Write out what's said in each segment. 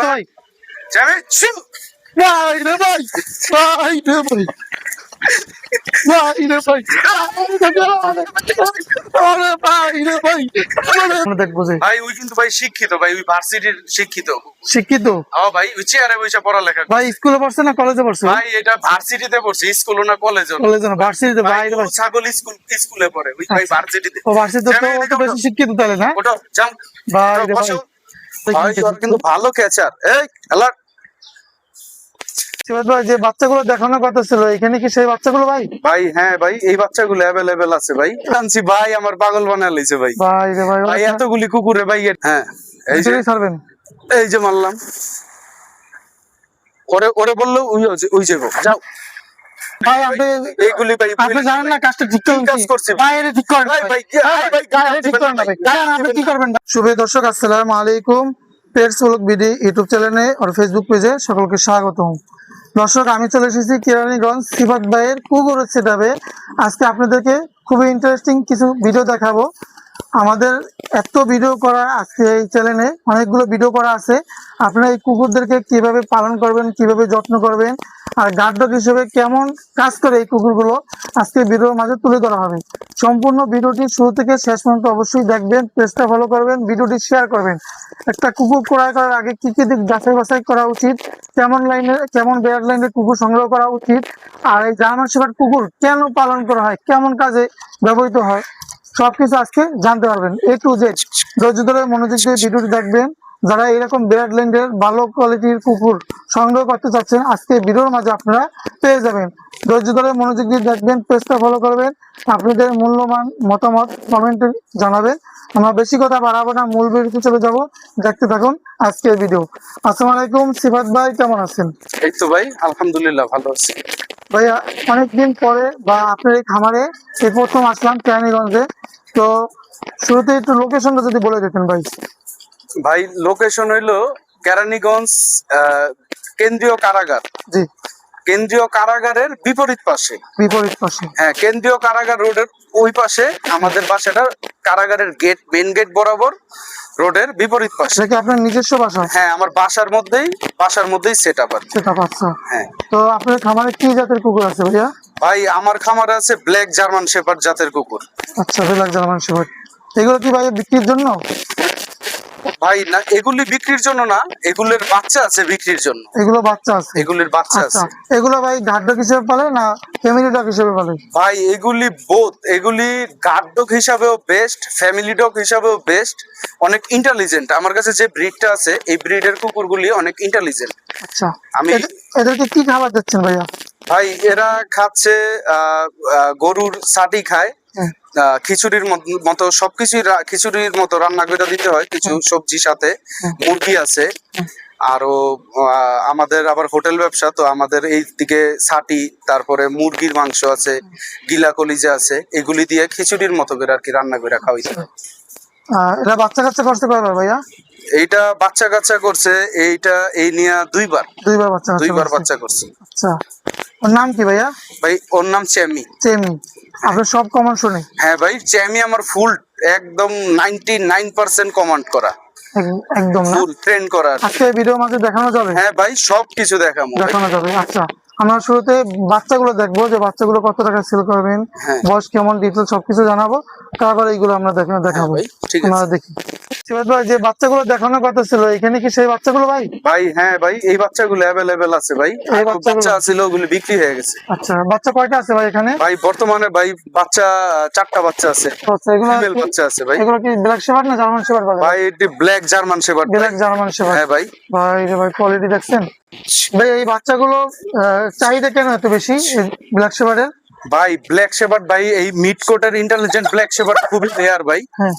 ভাই ভাই রে ভাই ভাই রে ভাই ভাই ওই কিন্তু ভাই শিক্ষিত ভাই, ওই ভার্সিটির শিক্ষিত শিক্ষিত ভাই, ওই চেয়ারে বসে পড়ালেখা ভাই স্কুলে পড়ছে না কলেজে পড়ছে ভাই? এটা ভার্সিটিতে পড়ছে, স্কুল না কলেজ? কলেজে না ভার্সিটিতে ভাই। ছাগল স্কুলে পড়ে ওই ভাই ভার্সিটিতে। ও ভার্সিটিতে তো বেশি শিক্ষিত তাহলে না ওটা যাও ভাই রে বসো ভাই, ওর কিন্তু ভালো ক্যাচার। এই খেলা ভাই যে বাচ্চাগুলো দেখানোর কথা ছিল এখানে কি সেই বাচ্চাগুলো ভাই? ভাই হ্যাঁ ভাই, এই বাচ্চাগুলো অ্যাভেলেবেল আছে ভাই, আনছি ভাই, আমার পাগল বানায় লইছে ভাই। ভাই রে ভাই ভাই এতগুলি কুকুরে ভাই। হ্যাঁ এই যে ছাড়বেন, এই যে মারলাম ওরে, ওরে বললো ওই যাবো যাও ভাই আপনি এইগুলি ভাই আপনি জানেন না কাজটা ঠিক করছি ভাই, এটা ঠিক করেন ভাই ভাই ঠিক করেন না ভাই, আপনি কি করবেন? শুভ দর্শক আসসালামু আলাইকুম, পেটস ব্লগ বিডি ইউটিউব চ্যানেলে আর ফেসবুক পেজে সকলকে স্বাগতম। দর্শক আমি চলে এসেছি কেরানীগঞ্জ সিফাত ভাইয়ের কুকুরের সেটআপে। আজকে আপনাদেরকে খুবই ইন্টারেস্টিং কিছু ভিডিও দেখাবো। আমাদের এত ভিডিও করা আজকে এই চ্যানেলে অনেকগুলো ভিডিও করা আছে। আপনারা এই কুকুরদেরকে কিভাবে পালন করবেন, কিভাবে যত্ন করবেন, আর গার্ড ডগ হিসেবে কেমন কাজ করে এই কুকুরগুলো আজকে ভিডিওর মাঝে তুলে ধরা হবে। সম্পূর্ণ ভিডিওটি শুরু থেকে শেষ পর্যন্ত অবশ্যই দেখবেন, পেজটা ফলো করবেন, ভিডিওটি শেয়ার করবেন। একটা কুকুর ক্রয় করার আগে কি কি দিক যাচাই বাছাই করা উচিত, কেমন বেয়ার লাইনের কুকুর সংগ্রহ করা উচিত, আর এই জার্মান শেফার্ড কুকুর কেন পালন করা হয়, কেমন কাজে ব্যবহৃত হয়, সবকিছু আজকে জানতে পারবেন A to Z। ধৈর্য ধরে মনোযোগ দিয়ে ভিডিওটি দেখবেন। যারা এরকম বেয়ার ল্যান্ডের ভালো কোয়ালিটির কুকুর সংগ্রহ করতে চাচ্ছেন আজকে ভিডিওর মাঝে আপনারা পেয়ে যাবেন। ধৈর্য ধরে মনোযোগ দিয়ে দেখবেন, পেজটা ফলো করবেন, আপনাদের মূল্যবান মতামত কমেন্টে জানাবেন। আমরা বেশি কথা বাড়াবো না, মূল ভিডিওতে চলে যাব, দেখতে থাকুন আজকের ভিডিও। আসসালামু আলাইকুম সিফাত ভাই, কেমন আছেন? এই তো ভাই আলহামদুলিল্লাহ ভালো আছি ভাইয়া। অনেকদিন পরে বা আপনার এই খামারে এই প্রথম আসলাম কেরানীগঞ্জে, তো শুরুতে একটু লোকেশনটা যদি বলে দিতেন ভাই। ভাই লোকেশন হইলো কেরানীগঞ্জ কেন্দ্রীয় কারাগার। জি, কেন্দ্রীয় কারাগারের বিপরীত পাশে। বিপরীত পাশে? হ্যাঁ, কেন্দ্রীয় কারাগার রোডের ওই পাশে আমাদের বাসাটা, কারাগারের গেট, মেইন গেট বরাবর রোডের বিপরীত পাশে। এটা কি আপনার নিজস্ব বাসা? হ্যাঁ, আমার বাসার মধ্যেই সেটআপ আর কি। সেটআপ, আচ্ছা। হ্যাঁ। তো আপনার খামারে কি জাতের কুকুর আছে ভাইয়া? ভাই আমার খামারে আছে ব্ল্যাক জার্মান শেপার্ড জাতের কুকুর। আচ্ছা, ব্ল্যাক জার্মান শেপার্ড। এগুলো কি ভাই বিক্রির জন্য? ভাই না, এগুলি বিক্রির জন্য না, এগুলোর বাচ্চা আছে বিক্রির জন্য। এগুলো বাচ্চা আছে? এগুলির বাচ্চা আচ্ছা, আছে। এগুলো ভাই গার্ড ডগ হিসেবে পালে না ফ্যামিলি ডগ হিসেবে পালে? ভাই এগুলি বোথ, এগুলি গার্ড ডগ হিসাবেও বেস্ট, ফ্যামিলি ডগ হিসাবেও বেস্ট, অনেক ইন্টেলিজেন্ট। আমার কাছে যে ব্রিডটা আছে এই ব্রিডের কুকুরগুলি অনেক ইন্টেলিজেন্ট। আচ্ছা, আমি এদেরকে কি খাবার দিচ্ছেন ভাইয়া? ভাই এরা খাচ্ছে গরুর ছাটি খায়, খিচুড়ির মতো সবকিছুই খিচুড়ির মতো রান্না করে দিতে হয়, কিছু সবজি সাথে, মুরগি আছে, আরো আমাদের আবার হোটেল ব্যবসা, তো আমাদের এই দিকে ছাটি, তারপরে মুরগির মাংস আছে, গিলা কলিজা আছে, এগুলি দিয়ে খিচুড়ির মতো করে আর কি রান্না করে খাওয়াইতে হয়। এরা বাচ্চা কাচ্চা করতে পারবে ভাইয়া? এইটা বাচ্চা কাচ্চা করছে, এইটা এই নিয়ে দুইবার বাচ্চা করছে। আচ্ছা, ওর নাম কি ভাইয়া? ভাই ওর নাম চ্যামি। চ্যামি, আপনার সব কমান্ড শুনে? হ্যাঁ ভাই, চ্যামি আমার ফুল একদম 99% কমান্ড করা, একদম ফুল ট্রেন করা। আজকে ভিডিওর মাঝে দেখানো যাবে? হ্যাঁ ভাই, সবকিছু দেখানো যাবে। আচ্ছা, আমরা শুরুতে বাচ্চাগুলো দেখবো, যে বাচ্চাগুলো কত টাকা সেল করবেন, বয়স কেমন, ডিটেইলস সবকিছু জানাবো, তারপর এইগুলো আমরা দেখাবো। আমরা দেখি যে বাচ্চাগুলো দেখানোর কথা ছিল এখানে কি সেই বাচ্চাগুলো ভাই? ভাই হ্যাঁ ভাই, এই বাচ্চাগুলো অ্যাভেলেবেল আছে ভাই, এই বাচ্চা ছিল ওগুলো বিক্রি হয়ে গেছে। আচ্ছা, বাচ্চা কয়টা আছে ভাই এখানে? ভাই বর্তমানে ভাই বাচ্চা 4টা বাচ্চা আছে। আচ্ছা, এগুলো ফিমেল বাচ্চা আছে ভাই। এগুলো কি ব্ল্যাক শেপার্ড না জার্মান শেপার্ড ভাই? এটি black German shepherd. Black German shepherd? হ্যাঁ ভাই। ভাই রে ভাই, কোয়ালিটি দেখছেন ভাই? এই বাচ্চাগুলো চাহিদা কেন এত বেশি ব্ল্যাক শেপার্ডের? ভাই ব্ল্যাক শেপার্ড ভাই, এই মিড কোটের ইন্টেলিজেন্ট ব্ল্যাক শেপার্ড খুবই রেয়ার ভাই। হ্যাঁ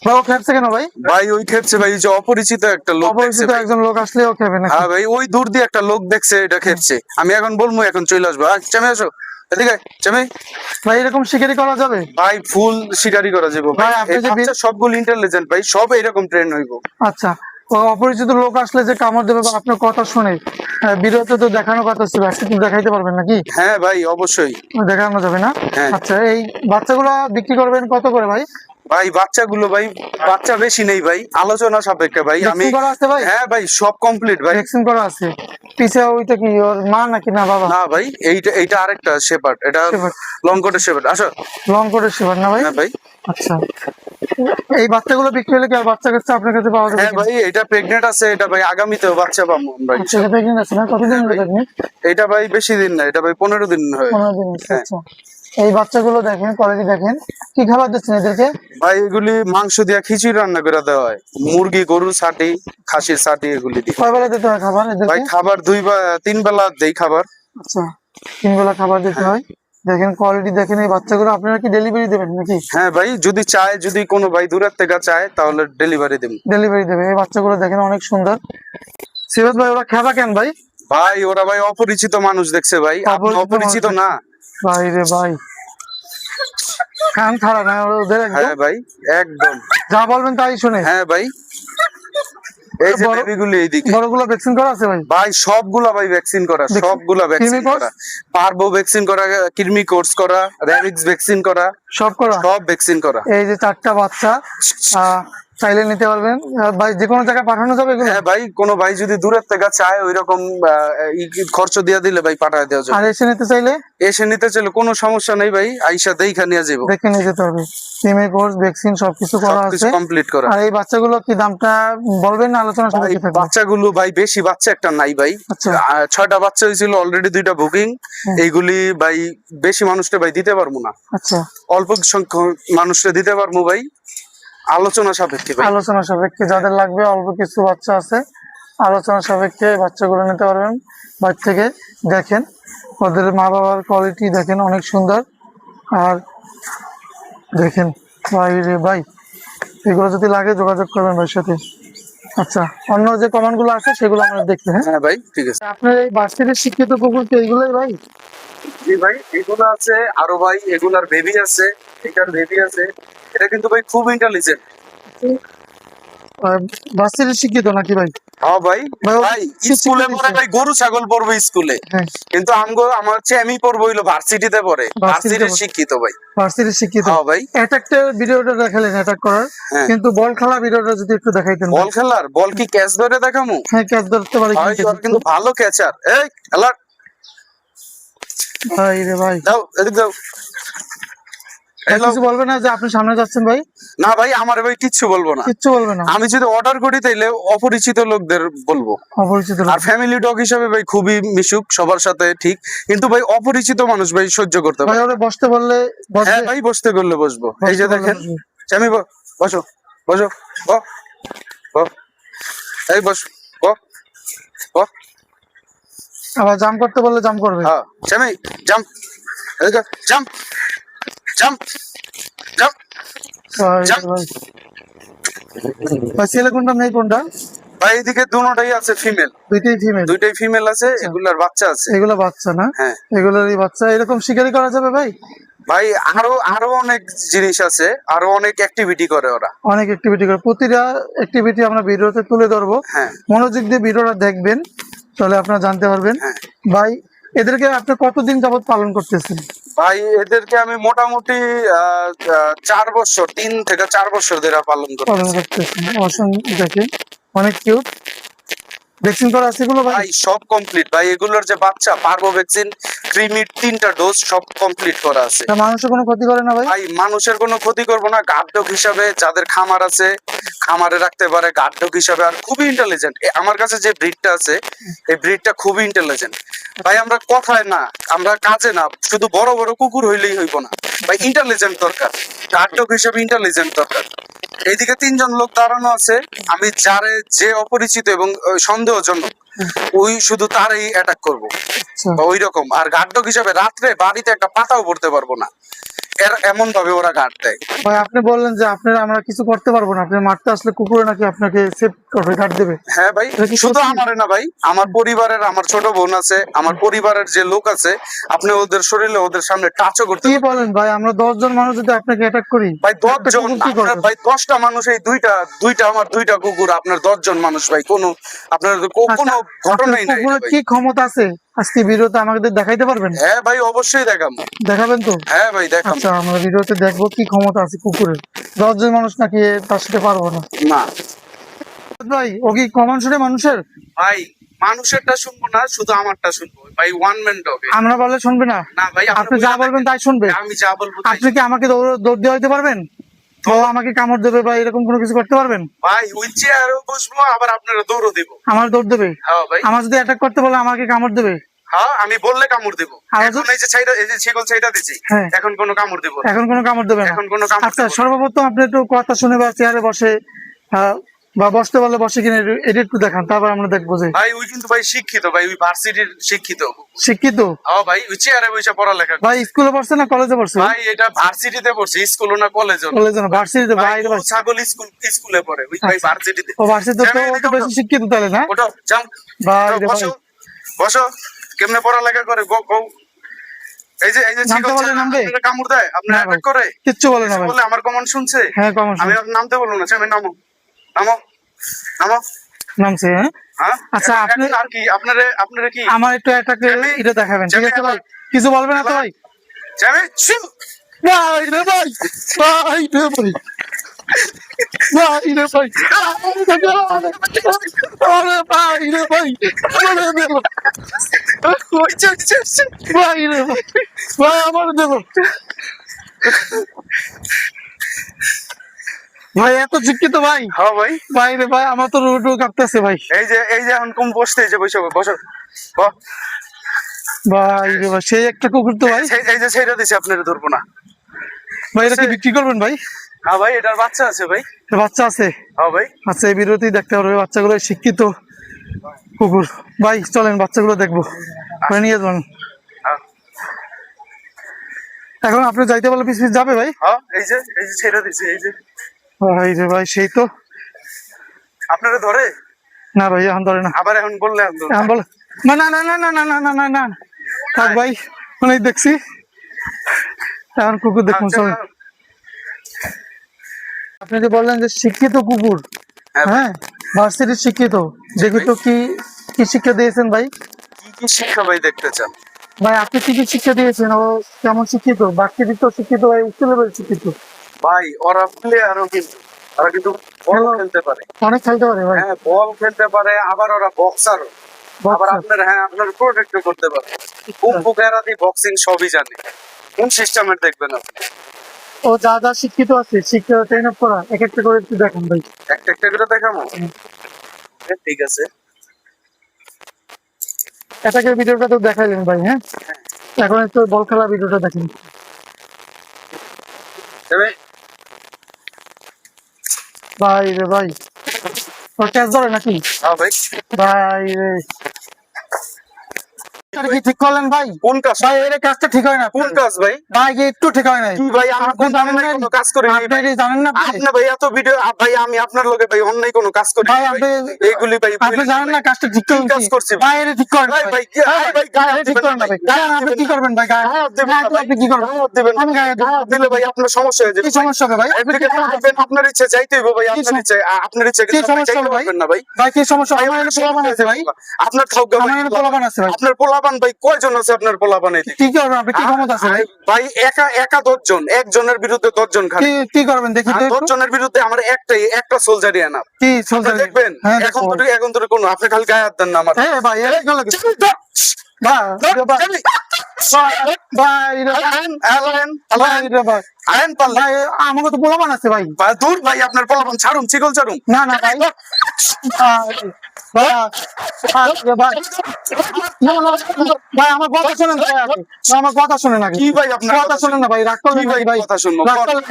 ভাই, ও খেপছে কেন ভাই? ভাই ওই খেপছে ভাই, যে অপরিচিত একটা লোক, অপরিচিত একজন লোক আসলে ও খেপে না? হ্যাঁ ভাই, ওই দূর দিয়ে একটা লোক দেখছে এটা খেপছে। আমি এখন বলবো এখন চলে আসবো, চেমে আসো এদিকে চেমে। ভাই এরকম শিকারি করা যাবে? ভাই ফুল শিকারি করা যাবে ভাই, এই বাচ্চা সবগুলো ইন্টেলিজেন্ট ভাই, সব এরকম ট্রেন হইবো। আচ্ছা, অপরিচিত লোক আসলে যে কামড় দেবে বা আপনার কথা শুনে, ভিডিওতে তো দেখানোর কথা ছিল, আজকে কি দেখাইতে পারবেন নাকি? হ্যাঁ ভাই অবশ্যই দেখানো যাবে না? হ্যাঁ। আচ্ছা, এই বাচ্চাগুলো বিক্রি করবেন কত করে ভাই? ভাই বাচ্চাগুলো ভাই বাচ্চা বেশি নেই ভাই, আলোচনা সাপেক্ষে ভাই। আমি ভ্যাকসিন করা আছে ভাই? হ্যাঁ ভাই সব কমপ্লিট ভাই। ভ্যাকসিন করা আছে। পিছে ওইটা কি ওর মা নাকি না বাবা? না ভাই এইটা আরেকটা শেপার্ড, এটা শেপার্ড। লং কোটের শেপার্ড। আসো। লং কোটের শেপার্ড না ভাই? হ্যাঁ ভাই। আচ্ছা, এই বাচ্চাগুলো বিক্রি হলে কি আর বাচ্চা কাচ্চা আপনার কাছে পাওয়া যাবে? হ্যাঁ ভাই এটা প্রেগনেন্ট আছে, এটা ভাই আগামীতেও বাচ্চা পাবো আমরা। আচ্ছা, এটা প্রেগনেন্ট আছে না? কতদিন হলো প্রেগনেন্ট? এটা ভাই বেশি দিন না, এটা ভাই 15 দিন হয়। 15 দিন আছে। হ্যাঁ। আচ্ছা, এই বাচ্চাগুলো দেখেন, কোয়ালিটি দেখেন। কি খাবার দিচ্ছেন এদেরকে? ভাই এগুলি মাংস দিয়া খিচুড়ি রান্না করে দেওয়া হয়, মুরগি, গরুর ছাটি, খাসির ছাটি এগুলি দিয়ে। কয় বেলা দিতে হয় খাবার ভাই এদেরকে? খাবার 2 বা 3 বেলা দেই খাবার। আচ্ছা, 3 বেলা খাবার দিতে হয়। দেখেন কোয়ালিটি দেখেন এই বাচ্চাগুলো। আপনারা কি ডেলিভারি দেবেন নাকি? হ্যাঁ ভাই যদি চায়, যদি কোনো ভাই দূরের থেকে চায় তাহলে ডেলিভারি দেব। ডেলিভারি দেবে। এই বাচ্চাগুলো দেখেন অনেক সুন্দর। সিরাজ ভাই ওরা খাবা কেন ভাই? ভাই ওরা ভাই অপরিচিত মানুষ দেখছে ভাই, আপনি অপরিচিত না। ভাই রে ভাই, কান খারাপ না ওদের একদম? হ্যাঁ ভাই একদম, যা বলবেন তাই শুনে। হ্যাঁ ভাই। এই যে বড়- বেবিগুলি এইদিকে বড়গুলো ভ্যাকসিন করা আছে ভাই? ভাই সবগুলা ভাই ভ্যাকসিন করা, সবগুলা ভ্যাকসিন কৃমি কোর্স? করা, পারবো ভ্যাকসিন করা, কৃমি কোর্স করা, র্যাবিক্স ভ্যাকসিন করা, সব করা? সব ভ্যাকসিন করা। এই যে 4টা বাচ্চা চাইলে নিতে পারবেন। ভাই যে কোনো জায়গায় পাঠানো যাবে এগুলো? হ্যাঁ ভাই কোনো ভাই যদি দূরের থেকে চায় ওইরকম খরচ দিয়া দিলে ভাই পাঠায় দেওয়া যাবে। আর এসে নিতে চাইলে? এসে নিতে চাইলে কোনো সমস্যা নেই ভাই, আইসা দেখা নিয়ে যাবো। দেখে নিয়ে যেতে হবে। কৃমি কোর্স, ভ্যাকসিন সবকিছু করা সবকিছু আছে। কমপ্লিট করা। আর এই বাচ্চাগুলো কি দামটা বলবেন না আলোচনা ভাই সাপেক্ষে থাকবে? বাচ্চাগুলো ভাই বেশি বাচ্চা একটা নাই ভাই। আচ্ছা। 6টা বাচ্চা হয়েছিল অলরেডি, 2টা বুকিং। এইগুলি ভাই বেশি মানুষটা ভাই দিতে পারবো না, আচ্ছা, অল্প সংখ্যক মানুষটা দিতে পারবো ভাই, আলোচনা সাপেক্ষে ভাই। আলোচনা সাপেক্ষে যাদের লাগবে, অল্প কিছু বাচ্চা আছে, আলোচনা সাপেক্ষে বাচ্চাগুলো নিতে পারবেন। বাইরে থেকে দেখেন ওদের মা বাবার কোয়ালিটি দেখেন অনেক সুন্দর। আর দেখেন ভাই রে ভাই, এগুলো যদি লাগে যোগাযোগ করবেন ভাইয়ের সাথে। আচ্ছা, অন্য যে কমান্ড গুলো আছে সেগুলো আমরা দেখতে। হ্যাঁ হ্যাঁ ভাই ঠিক আছে। আপনার এই বাচ্চাদের শিক্ষিত কুকুর তো এইগুলোই ভাই? জি ভাই এগুলো আছে আরো ভাই, এগুলার বেবি আছে, এটার বেবি আছে। এটা কিন্তু ভাই খুব ইন্টেলিজেন্ট। বাচ্চাদের শিক্ষিত নাকি ভাই? হ্যাঁ ভাই। ভাই, ভাই শিক্ষিত স্কুলে পড়ে কিসে? ভাই গরু ছাগল পড়বে স্কুলে, হ্যাঁ, কিন্তু আমার হচ্ছে আমি পড়বো হইলো ভার্সিটিতে পড়ে, ভার্সিটিতে ভার্সিটির শিক্ষিত ভাই। ভার্সিটির শিক্ষিত। হ্যাঁ ভাই। অ্যাটাকটা ভিডিওটা দেখালেন, অ্যাটাক করার, হ্যাঁ। কিন্তু বল খেলা ভিডিওটা যদি একটু দেখাইতেন। বল খেলার, বল কি ক্যাচ ধরে দেখামু? হ্যাঁ, ক্যাচ ধরতে পারি ভাই ওর কিন্তু ভালো ক্যাচার। এই খেলার ভাই রে ভাই। দাও এদিক দাও। ভাই, কিছু বলবে না যে আপনি সামনে যাচ্ছেন ভাই? না ভাই আমার ভাই কিচ্ছু বলবো না, কিচ্ছু বলবে না? আমি যদি অর্ডার করি তাইলে অপরিচিত লোকদের বলবো। অপরিচিত লোক। আর ফ্যামিলি ডগ হিসাবে ভাই খুবই মিশুক সবার সাথে, ঠিক, কিন্তু ভাই অপরিচিত মানুষ ভাই সহ্য করতে ভাই পারে। ওরে বসতে বললে বসবে? হ্যাঁ ভাই বসতে করলে বসবো। এই যে বসতে বললে দেখেন বসবে। চামি বসো বসো ব ব এই বস ব ব আবার জাম্প করতে বললে জাম্প করবে? হ্যাঁ চামি জাম্প, এদিকে জাম্প জাম্প জাম্প। ভাই রে জাম্প। ভাই। ভাই ছেলে কোনটা মেয়ে কোনটা? ভাই এদিকে দুটোটাই আছে ফিমেল, দুইটাই ফিমেল? দুইটাই ফিমেল আছে, এগুলার বাচ্চা আছে। এগুলো বাচ্চা না? হ্যাঁ এগুলোরই বাচ্চা। এরকম শিকারি করা যাবে ভাই? ভাই আরো অনেক জিনিস আছে, আরো অনেক অ্যাক্টিভিটি করে ওরা। অনেক অ্যাক্টিভিটি করে, প্রতিটা অ্যাক্টিভিটি আমরা ভিডিওতে তুলে ধরবো। হ্যাঁ মনোযোগ দিয়ে ভিডিওটা দেখবেন, তাহলে আপনারা জানতে পারবেন। হ্যাঁ। ভাই এদেরকে আপনি কতদিন যাবত পালন করতেছেন? ভাই এদেরকে আমি মোটামুটি 4 বছর, 3 থেকে 4 বছর ধরে পালন করি। পালন করতেছেন। অসংখ্য দেখেন অনেক কিউট। ভ্যাকসিন করা আছে এগুলো ভাই? ভাই সব কমপ্লিট ভাই, এগুলোর যে বাচ্চা পারবো ভ্যাকসিন, ক্রিমির 3টা ডোজ সব কমপ্লিট করা আছে। তা মানুষের কোনো ক্ষতি করে না ভাই? ভাই মানুষের কোনো ক্ষতি করবো না, গার্ড ডগ হিসাবে যাদের খামার আছে খামারে রাখতে পারে গার্ড ডগ হিসাবে। আর খুবই ইন্টেলিজেন্ট আমার কাছে যে ব্রিডটা আছে, এই ব্রিডটা খুবই ইন্টেলিজেন্ট ভাই। আমরা কথায় না, আমরা কাজে না, শুধু বড় বড় কুকুর হইলেই হইব না ভাই, ইন্টেলিজেন্ট দরকার, গার্ড ডগ হিসাবে ইন্টেলিজেন্ট দরকার। এইদিকে 3 জন লোক দাঁড়ানো আছে, আমি যে অপরিচিত এবং সন্দেহজনক ওই শুধু তারই অ্যাটাক করবো আচ্ছা। ওই রকম। আর গার্ড ডগ হিসাবে রাত্রে বাড়িতে একটা পাতাও পড়তে পারবো না, এমন ভাবে ওরা গার্ড দেয়। ভাই আপনি বললেন যে আপনারা আমরা কিছু করতে পারবো না, আপনি মারতে আসলে কুকুরে নাকি আপনাকে সেভ করবে, কাট দেবে? হ্যাঁ ভাই এটা কি শুধু সত্যি? আমারে না ভাই, আমার পরিবারের, আমার ছোট বোন আছে, আমার পরিবারের যে লোক আছে, আপনি ওদের শরীরে ওদের সামনে টাচও করতে কি বলেন ভাই? আমরা 10 জন মানুষ যদি আপনাকে অ্যাটাক করি, ভাই 10 একটা জন কুকুর কি আপনার করবে? ভাই 10টা মানুষ, এই দুইটা আমার 2টা কুকুর, আপনার 10 জন মানুষ ভাই, কোনো আপনার কোনো আচ্ছা, ঘটনাই নাই কুকুরের ভাই। কি ক্ষমতা আছে আজকে ভিডিওতে আমাদের দেখাইতে পারবেন? হ্যাঁ ভাই, অবশ্যই দেখাবো। দেখাবেন তো? হ্যাঁ ভাই, দেখাবো। আচ্ছা, আমরা ভিডিওতে দেখবো কি ক্ষমতা আছে কুকুরের। 10 জন মানুষ নাকি তার সাথে পারবো না। না ভাই ও কি কমন শুনে মানুষের? ভাই, মানুষেরটা শুনবো না, শুধু আমারটা শুনবো ভাই। One man dog. আমরা বললে শুনবে না? না ভাই, আপনি যা বলবেন তাই শুনবে? আমি যা বলবো তাই আপনি কি আমাকে দৌড় দিয়ে হইতে পারবেন? তো আমাকে কামড় দেবে বা এরকম কোনো কিছু করতে পারবেন? ভাই, হুইল চেয়ারেও বসবো, আবার আপনারা দৌড়ও দিব। আমার দৌড় দেবে? হ্যাঁ ভাই। আমার যদি অ্যাটাক করতে বলে আমাকে কামড় দেবে? হ্যাঁ, আমি বললে কামড় দেবো। আর এখন এই যে শিকল ছাইটা দিছি, হ্যাঁ। এখন কোনো কামড় দেবো না। এখন কোনো কামড় দেবে না? এখন কোনো কামড় আচ্ছা, দেবো না। সর্বপ্রথম আপনি একটু কথা শুনে বা চেয়ারে বসে বা বসতে বলে বসে কিনা এটা একটু দেখান, তারপর আমরা দেখবো যে ভাই ওই কিন্তু ভাই শিক্ষিত ভাই, ওই ভার্সিটির শিক্ষিত। শিক্ষিত। হ্যাঁ ভাই, ওই চেয়ারে বসে পড়ালেখা করে। ভাই স্কুলে পড়ছে না কলেজে পড়ছে? ভাই এটা ভার্সিটিতে পড়ছে, স্কুলও না কলেজও না। কলেজে না, ভার্সিটিতে। ভাই ভাই ও ছাগল স্কুলে পড়ে, ওই ভাই ভার্সিটিতে। ও ভার্সিটিতে তো ও তো বেশি শিক্ষিত তাহলে না? ওটা যাও, ভাই যাও, রে ভাই। বসো বসো। কেমনে পড়ালেখা করে গো গো। এই যে নামতে শিকল বলে ছাড়া নামবে? আপনারা কামড় দেয়, আপনারা না ভাই, অ্যাটাক করে কিচ্ছু বলে না ভাই। বলে আমার কমান শুনছে। হ্যাঁ, কমন আমি আর নামতে বলবো না, আমি নামো নামো নামো। নামছে। হ্যাঁ, হ্যাঁ আচ্ছা, আপনি আর কি আপনারা কি আমার একটু অ্যাটাকে এটা দেখাবেন, ঠিক আছে ভাই? কিছু বলবেন না তো ভাই? যাবে ছু। ভাই রে ভাই, ভাই রে ভাই, ভাই রে ভাই, আরে ভাই রে ভাই, আরে দেব ওই যে ভাই রে ভাই, ভাই আমার দেব ভাই। এত শিক্ষিত ভাই? হ্যাঁ ভাই। ভাই রে ভাই, আমার তো রুটু কাঁপতেছে ভাই। এই যে এখন কম বসতে, এই যে বসো বসো। ভাই রে ভাই, সেই একটা কুকুর তো ভাই। এই যে ছেড়ে দিছি, আপনারা ধরবো না ভাই এটা কি বিক্রি করবেন ভাই? হ্যাঁ ভাই, এটার বাচ্চা আছে ভাই। এর বাচ্চা আছে? হ্যাঁ ভাই। আচ্ছা, এই ভিডিওতেই দেখতে পারবে বাচ্চাগুলো শিক্ষিত কুকুর। ভাই চলেন বাচ্চাগুলো দেখবো, ভাই নিয়ে যান। হ্যাঁ। এখন আপনি যাইতে বলে পিছ পিছ যাবে ভাই? হ্যাঁ, এই যে ছেড়ে দিছি, এই যে। ভাই রে ভাই, সেই তো। আপনারা ধরে না ভাই, এখন ধরে না। আবার এখন বললে এখন ধরে। এখন বলে না না না না না না না না না না, থাক ভাই, অনেক দেখছি। এখন কুকুর দেখুন, আচ্ছা, চলেন। আপনি যে বললেন যে শিক্ষিত কুকুর, হ্যাঁ ভাই। হ্যাঁ, ভার্সিটির শিক্ষিত, দেখি তো কি কি শিক্ষা দিয়েছেন ভাই? কি কি শিক্ষা ভাই দেখতে চান? ভাই আপনি কি কি শিক্ষা দিয়েছেন? ও কেমন শিক্ষিত? বাচ্চাদের তো শিক্ষিত ভাই, উচ্চ লেভেল শিক্ষিত ভাই ওরা প্লেয়ারও কিন্তু, ওরা কিন্তু বল Hello. খেলতে পারে। অনেক খেলতে পারে ভাই। হ্যাঁ, বল খেলতে পারে, আবার ওরা বক্সারও। আবার আপনার প্রোটেক্ট করতে পারে। কুম্ফু ক্যারাতে, বক্সিং সবই জানে। কোন সিস্টেমের দেখবেন আপনি? ও যা যা শিক্ষিত আছে, শিক্ষা ট্রেন আপ করা, এক একটা করে একটু দেখেন ভাই। একটা একটা করে দেখাবো। হ্যাঁ, ঠিক আছে। এটাকে ভিডিওটা তো দেখাইলেন ভাই, হ্যাঁ, এখন একটু বল খেলা ভিডিওটা দেখেন। তবে ভাই রে ভাই, ওর ক্যাচ ধরে নাকি? হ্যাঁ ভাই। ভাই রে, এটা কি ঠিক করলেন ভাই? কোন কাজ? ভাই এর কাজটা ঠিক হয় না। কোন কাজ ভাই? ভাই কি একটু ঠিক হয় নাই? কি ভাই, আমি আপনি জানেন না কোনো কাজ করি নাই আপনি ভাই। এটা জানেন না ভাই? আপনি ভাই এত ভিডিও, ভাই আমি আপনার লগে ভাই অন্যায় কোনো কাজ করি ভাই নাই আপনি ভাই। এইগুলি ভাই আপনি জানেন না কাজটা ঠিক করেন কাজ কি? করছি ভাই এটা ঠিক করেন ভাই, ভাই। ভাই, ভাই, গায়ে ঠিক করেন না ভাই। গায়ে আপনি কি করবেন ভাই? গায়ে আপনি কি করবেন? আমি গায়ে দিলে ভাই আপনার সমস্যা হয়ে যাবে। কি সমস্যা হবে ভাই? এদিকে থাকবেন, আপনার ইচ্ছে যাইতে হইব ভাই, আপনার ইচ্ছে আপনার ইচ্ছে কি সমস্যা হবে ভাই? না ভাই। ভাই কি সমস্যা? আমার এখানে পোলাপান আছে ভাই। আপনার থাকবে আমার এখানে পোলাপান আছে ভাই। আপনার পোলাপান ভাই কয়জন আছে? আপনার পোলাপান এদিকে কি করবেন আপনি? কি ক্ষমতা আছে ভাই? ভাই একা 10 জন, একজনের বিরুদ্ধে 10 জন খালি। কি করবেন দেখি তো 10 জনের বিরুদ্ধে আমার একটা সোলজারই আনা। কি সোলজার দেখবেন এখন তো কোন আপনি খালি গায়ে হাত দেন না আমার। হ্যাঁ ভাই, এই গেল আমাকে তো পোলাপান আছে ভাই। দূর ভাই, আপনার পোলাপান ছাড়ুন, চিকল ছাড়ুন। না না ভাই, ভাই আমার কথা শোনেন, আমার কথা শোনেন আগে। কি ভাই আপনার কথা শোনেন না ভাই, রাগ করলেন ভাই? ভাই, কথা শুনবো রাগ করলেন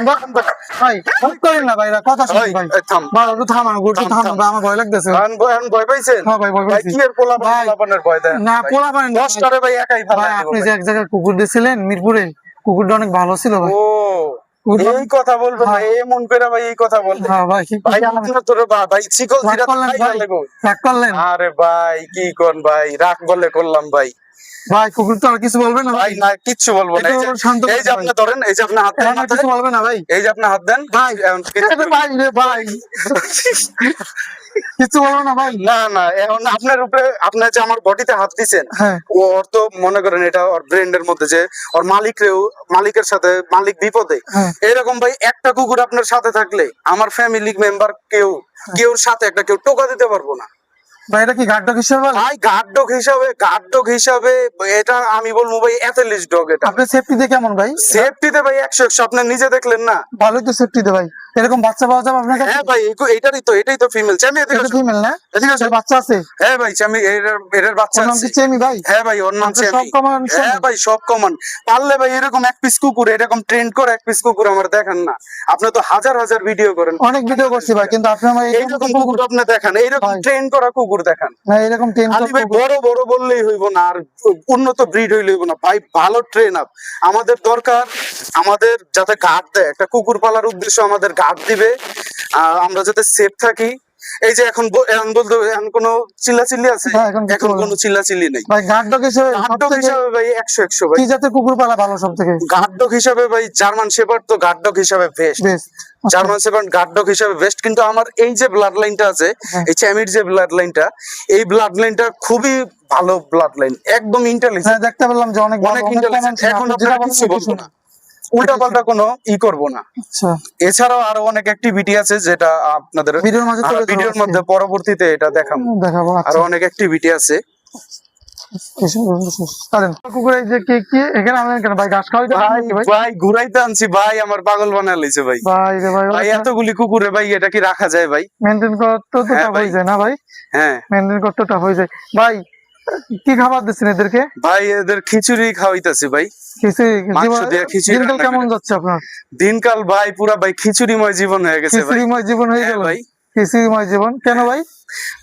ভাই, রাগ করেন না ভাই, কথা শুনুন ভাই। থাম। ভাই একটু থামান, একটু থামান ভাই, আমার ভয় লাগতেছে। ভয় পাইছেন? হ্যাঁ ভাই, ভয় ভাই পাইছি। কি এর পোলাপানের ভয় দেন? না পোলাপান না। দশটারে ভাই একাই ভাই ফালাই আপনি দেব যে এক জায়গায় কুকুর দিয়েছিলেন মিরপুরে, কুকুরটা অনেক ভালো ছিল ভাই। ও এই কথা বলবেন ভাই, এমন করে ভাই এই কথা বলবেন? হ্যাঁ ভাই, ভাই আপনার তোরে ভাই চিকল রাগ জিরা করলেন খাই ভাই, লাগো। রাগ করলেন। আরে ভাই কি কোন ভাই, রাগ বলে করলাম ভাই। ভাই কুকুর তো আর কিছু বলবে না ভাই না কিচ্ছু বলবো না। এটা ওর শান্ত এই যে আপনি ধরেন, এই যে আপনি হাত দেন এখন আর কিছু বলবে না ভাই। এই যে আপনি হাত দেন ভাই এখন কিচ্ছু এটা ভাই রে ভাই কিছু বলবে না ভাই। না না, এখন আপনার উপরে আপনি যে আমার বডিতে হাত দিছেন, হ্যাঁ ওর তো মনে করেন এটা ওর ব্রেন্ডের মধ্যে যে ওর মালিকের সাথে মালিক বিপদে, হ্যাঁ। এরকম ভাই একটা কুকুর আপনার সাথে থাকলে আমার ফ্যামিলি মেম্বার কেউর সাথে একটা কেউ টোকা দিতে পারবো না ভাই। এটা কি গার্ড ডগ হিসেবে বলে? ভাই। গার্ড ডগ হিসাবে এটা আমি বলবো ভাই অ্যাথলিস্ট ডগ। এটা আপনার সেফটিতে কেমন ভাই? সেফটিতে ভাই 100 আপনি নিজে দেখলেন না। ভালোই তো সেফটিতে ভাই। এরকম বাচ্চা পাওয়া যাবে আপনার কাছে? হ্যাঁ ভাই, এটাই তো ফিমেল চামি। এটা ফিমেল না? এদিকে আসো। এর বাচ্চা আছে? হ্যাঁ ভাই চামি, এর বাচ্চা ওর নাম কি আছে। চেমি ভাই? হ্যাঁ ভাই ওর নাম আপনার চামি। সব কমান? হ্যাঁ ভাই সব কমান। পারলে ভাই এরকম এক পিস কুকুর, এরকম ট্রেন্ড করে এক পিস কুকুর আমার দেখান না। আপনি তো হাজার হাজার ভিডিও করেন, অনেক ভিডিও করছি ভাই, কিন্তু আপনি আমার এইরকম কুকুর আপনি দেখান, এইরকম ভাই। ট্রেন করা কুকুর দেখান। না এরকম টেন খালি ভাই বড় বড় বললেই হইব না, আর উন্নত ব্রিড হইলে হইব না ভাই। ভালো ট্রেন আপ আমাদের দরকার। আমাদের যাতে গার্ড দেয়, একটা কুকুর পালার উদ্দেশ্য আমাদের গার্ড দিবে, আমরা যাতে সেফ থাকি। এই যে এখন বলতে এখন কোনো চিল্লাচিল্লি আছে? না, এখন কিছু এখন বলবো না। কোনো চিল্লাচিল্লি নেই ভাই। গার্ড ডগ হিসেবে গার্ড ডগ হিসাবে ভাই 100 ভাই। কি জাতের কুকুর পালা ভালো সব থেকে গার্ড ডগ হিসাবে ভাই জার্মান শেপার্ড তো গার্ড ডগ হিসাবে best. Best? German shepherd guard dog হিসাবে বেস্ট। কিন্তু আমার এই যে ব্লাড লাইনটা আছে, হ্যাঁ। এই চ্যামির যে ব্লাড লাইনটা, এই ব্লাড লাইনটা খুবই ভালো ব্লাড লাইন, একদম ইন্টেলিজেন্ট, হ্যাঁ দেখতে পেলাম যে অনেক ভালো, অনেক অনেক ইন্টেলিজেন্ট। common ছিল। এখন আপনি আপনারা যেটা কিছু বলবেন বলবো না, উল্টা পাল্টা কোনো করবো না। আচ্ছা এছাড়াও আরো অনেক অ্যাক্টিভিটি আছে যেটা আপনাদের ভিডিওর মাঝে তুলে ধরবো ভিডিওর আজকে। মধ্যে পরবর্তীতে এটা দেখাবো। দেখাবো। আরো আচ্ছা অনেক অ্যাক্টিভিটি আছে। চলেন। কুকুর এই যে কি এখানে আনলেন কেন ভাই? ঘাস খাওয়াইতে ভাই নাকি ভাই? ভাই ঘুরাইতে আনছি ভাই, আমার পাগল বানায় লইছে ভাই। ভাই রে ভাই, ভাই এতগুলি কুকুরে ভাই এটা কি রাখা যায় ভাই? মেনটেন করতে তো হ্যাঁ টাফ ভাই। হয়ে যায় না ভাই? হ্যাঁ মেনটেন করতে টাফ হয়ে যায় ভাই। কি খাবার দিচ্ছেন এদেরকে? ভাই এদের খিচুড়ি খাওয়াইতেছি ভাই। খিচুড়ি? মাংস দিয়ে খিচুড়ি দিনকাল রান্না কেমন করে। যাচ্ছে আপনার? দিনকাল ভাই পুরা ভাই খিচুড়িময় জীবন হয়ে গেছে ভাই। খিচুড়িময় জীবন হয়ে হ্যাঁ গেল ভাই। খিচুড়িময় জীবন কেন ভাই?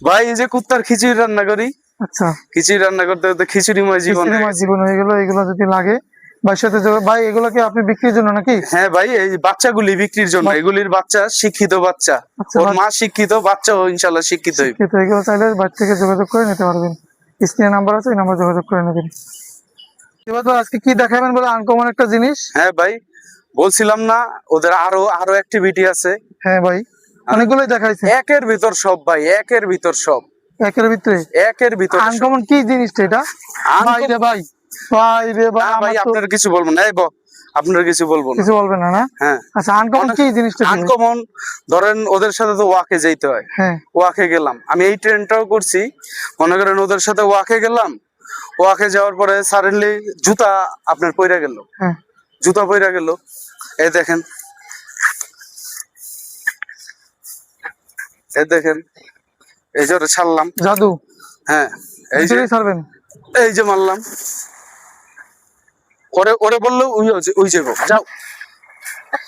ভাই এই যে কুত্তার খিচুড়ি রান্না করি, আচ্ছা খিচুড়ি রান্না করতে করতে খিচুড়িময় জীবন হয়ে খিচুড়িময় গেছে। জীবন হয়ে গেল। এগুলো যদি লাগে ভাইয়ের সাথে ভাই, এগুলো কি আপনি বিক্রির জন্য নাকি? হ্যাঁ ভাই এই বাচ্চাগুলি বিক্রির জন্য, এগুলির বাচ্চা শিক্ষিত বাচ্চা, আচ্ছা, ওর মা শিক্ষিত, বাচ্চাও ইনশাল্লাহ শিক্ষিত হইবে। কিন্তু এগুলো চাইলে বাড়ি থেকে যোগাযোগ করে নিতে পারবেন। স্ক্রিনে নাম্বার আছে, এই নাম্বার যোগাযোগ করে নেবেন। এবার তো আজকে কি দেখাবেন বলে আনকমন একটা জিনিস? হ্যাঁ ভাই বলছিলাম না ওদের আরো আরো অ্যাক্টিভিটি আছে। হ্যাঁ ভাই অনেকগুলোই দেখাইছে। একের ভিতর সব ভাই, একের ভিতর সব, একের ভিতরে একের ভিতর সব। আনকমন কি জিনিসটা এটা? ভাই রে ভাই, ভাই রে ভাই, না ভাই আমার তো আপনার কিছু বলবো না, এই আপনার কিছু বলবো না। কিছু বলবেন না না? হ্যাঁ আচ্ছা আনকমন কি জিনিসটা? কি? আনকমন ধরেন ওদের সাথে তো ওয়াকে যেতে হয়, হ্যাঁ ওয়াকে গেলাম, আমি এই ট্রেনটাও করছি। মনে করেন ওদের সাথে ওয়াকে গেলাম, ওয়াকে যাওয়ার পরে সাডেনলি জুতা আপনার পইরা গেল, হ্যাঁ জুতা পইরা গেল, এই দেখেন, এই দেখেন, এই যে ওটা ছাড়লাম, জাদু। হ্যাঁ এই যে ভিতরেই ছাড়বেন? এই যে মারলাম, ওরে ওরে বললো ওই যাবো যাও।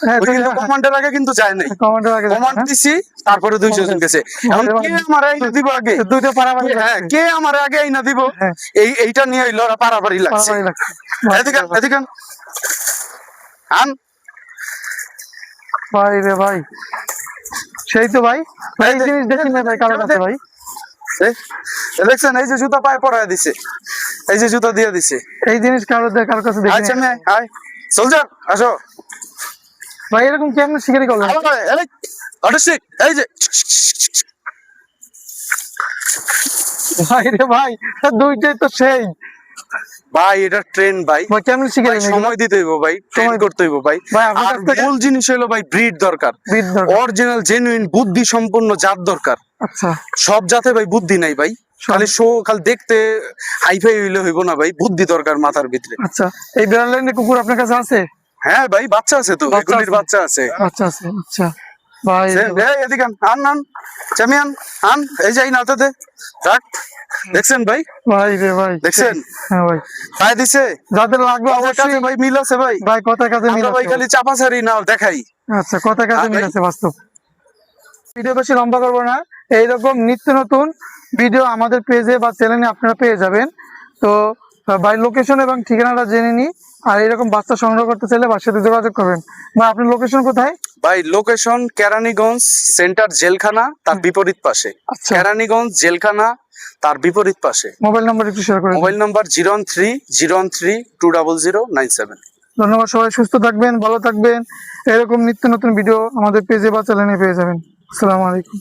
হ্যাঁ ওই কিন্তু কমান্ডের আগে কিন্তু যায় নাই, কমান্ডার আগে কমান্ড দিছি তারপরে 200 জন গেছে। এখন কে আমার আইনা দিব আগে? দুইটা পারাপারি হ্যাঁ কে আমার আগে আইনা দিব? হ্যাঁ। এইটা নিয়ে হইলো ওরা পারাপারি লাগছে। পারাপারি লাগছে। এদিকে এদিকে আন। ভাই রে ভাই, সেই তো ভাই। এই জিনিস দেখি না ভাই কারোর কাছে ভাই। এই দেখছেন এই যে জুতা পায়ে পরায় দিছে, এই যে জুতা দিয়ে দিছে। এই জিনিস কারোর কাছে দেখি আচ্ছা না। মে আয় সোলজার আসো ভাই এরকম কেমন শিকারি করলেন? এই অটোস্টিক এই যে ভাই রে ভাই, দুইটাই তো সেই। ভাই এটা ট্রেন ভাই, ভাই কেমন শিকারি? ভাই সময় দিতে হইব ভাই, ট্রেন সময় করতে হইব ভাই। ভাই আপনার আর কাছ থেকে মূল জিনিস হলো ভাই ব্রিড দরকার, বিট দরকার। অরিজিনাল জেনুইন বুদ্ধি সম্পন্ন জাত দরকার। আচ্ছা সব জাতে ভাই বুদ্ধি নাই ভাই, খালি খালি দেখতে হাইফাই হইলে হইব না ভাই, বুদ্ধি দরকার মাথার ভিতরে। আচ্ছা, এই বেড়ালের কুকুর আপনার কাছে আছে? হ্যাঁ ভাই বাচ্চা আছে তো, বাচ্চা এগুলির আছে? বাচ্চা আছে। আচ্ছা আছে। আচ্ছা ভাই এই এদিকে আন আন চামিয়ান আন, এই যাই নাতে দে রাখ। দেখছেন ভাই, ভাই রে ভাই, দেখছেন হ্যাঁ ভাই, পায়ে দিছে, যাদের লাগবে কথার কাজে অবশ্যই ভাই মিল আছে ভাই। ভাই, কথা কাজে মিল আমরা ভাই আছে। খালি চাপাচারি না দেখাই। আচ্ছা, কথা কাজে হ্যাঁ মিল ভাই। আছে বাস্তব। ভিডিও বেশি লম্বা করবো না, এইরকম নিত্য নতুন ভিডিও আমাদের পেজে বা চ্যানেলে আপনারা পেয়ে যাবেন। তো ভাই লোকেশন এবং ঠিকানাটা জেনে নিই। আর এরকম বাচ্চা সংগ্রহ করতে চাইলে বাসার সাথে যোগাযোগ করবেন। বা আপনার লোকেশন কোথায়? ভাই লোকেশন কেরানীগঞ্জ সেন্টার জেলখানা, তার বিপরীত পাশে। আচ্ছা কেরানীগঞ্জ জেলখানা তার বিপরীত পাশে। মোবাইল নাম্বার একটু শেয়ার করে দিন। Mobile number 013-013-200-997। ধন্যবাদ, সবাই সুস্থ থাকবেন, ভালো থাকবেন। এরকম নিত্য নতুন ভিডিও আমাদের পেজে বা চ্যানেলে পেয়ে যাবেন। আসসালামু আলাইকুম।